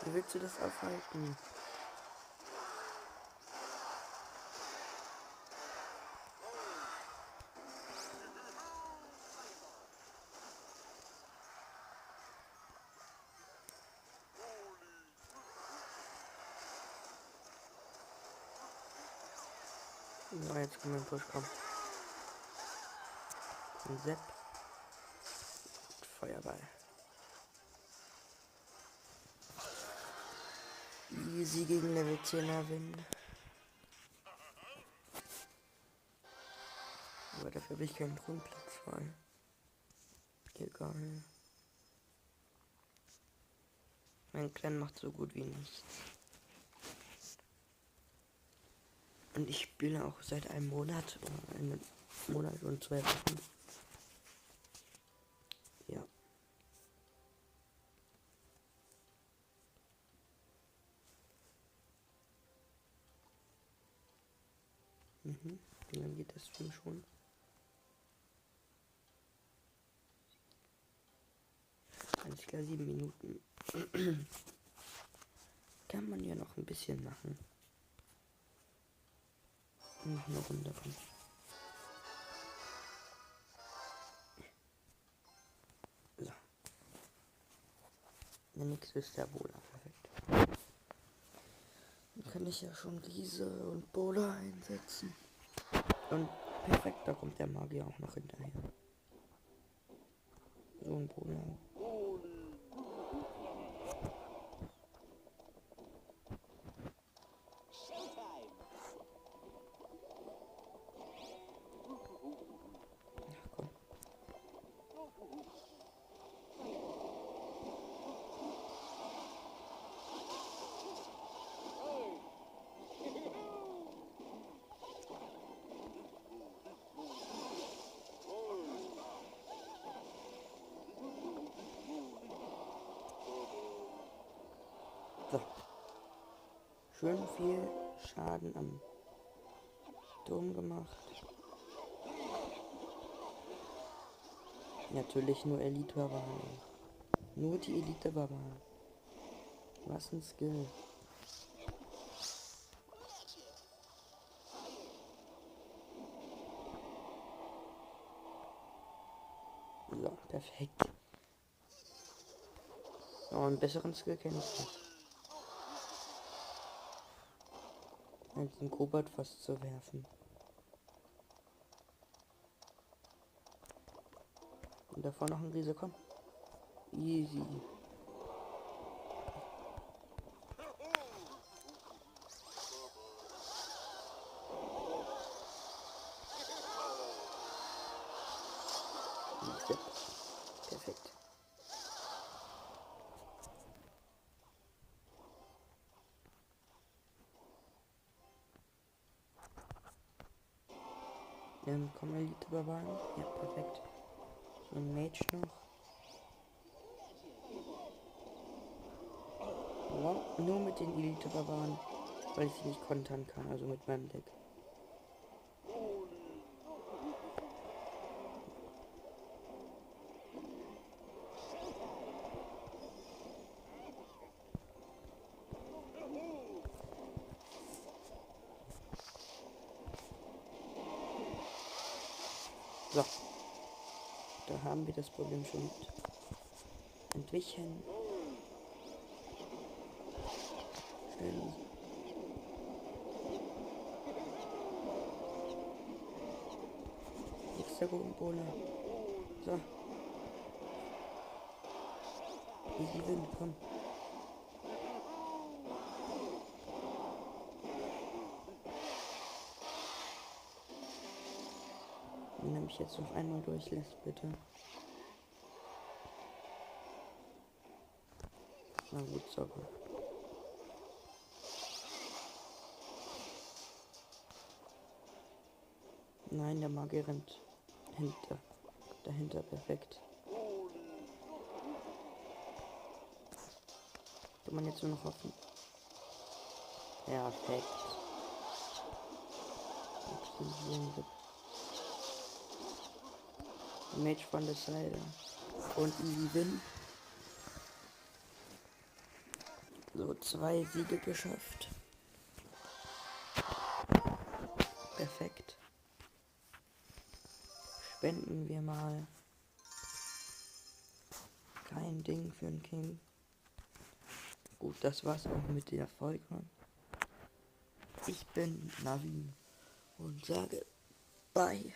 Wie willst du das aufhalten? So, jetzt kann mein Push kommen. Ein Sepp. Feuerball. Easy gegen Level 10er Win. Aber dafür habe ich keinen Thronplatz frei. Egal. Mein Clan macht so gut wie nichts. Und ich spiele auch seit einem Monat. Oder einem Monat und 2 Wochen. Ja. Mhm. Wie lange geht das Stream schon? Alles klar, 7 Minuten. Kann man ja noch ein bisschen machen. Und eine Runde kommen. So. Der nächste ist der Bowler. Perfekt. Dann kann ich ja schon Riese und Bowler einsetzen. Und perfekt, da kommt der Magier auch noch hinterher. So ein Bowler. Ach komm. So. Schön viel Schaden am Turm gemacht. Natürlich nur Elite-Barbaren. Nur die Elite-Barbaren. Was ein Skill. So, perfekt. So, einen besseren Skill kenne ich nicht. Als den Kobold fast zu werfen. Und davor noch ein Riese, komm. Easy. Perfekt. Komm, Elite-Barbaren. Ja, perfekt. So ein Mage noch. Wow, nur mit den Elite-Barbaren, weil ich sie nicht kontern kann, also mit meinem Deck. So, da haben wir das Problem schon mit entwichen. Schön. Nächster Bodenbowler. So. Easy Win, komm. Wenn er mich jetzt noch einmal durchlässt, bitte. Na gut, sorry. Nein, der Magier rennt dahinter, perfekt. Kann man jetzt nur noch hoffen. Perfekt. Mage von der Seite. Und easy win. So, 2 Siege geschafft. Perfekt. Spenden wir mal. Kein Ding für einen King. Gut, das war's auch mit der Folge. Ich bin Navin und sage Bye.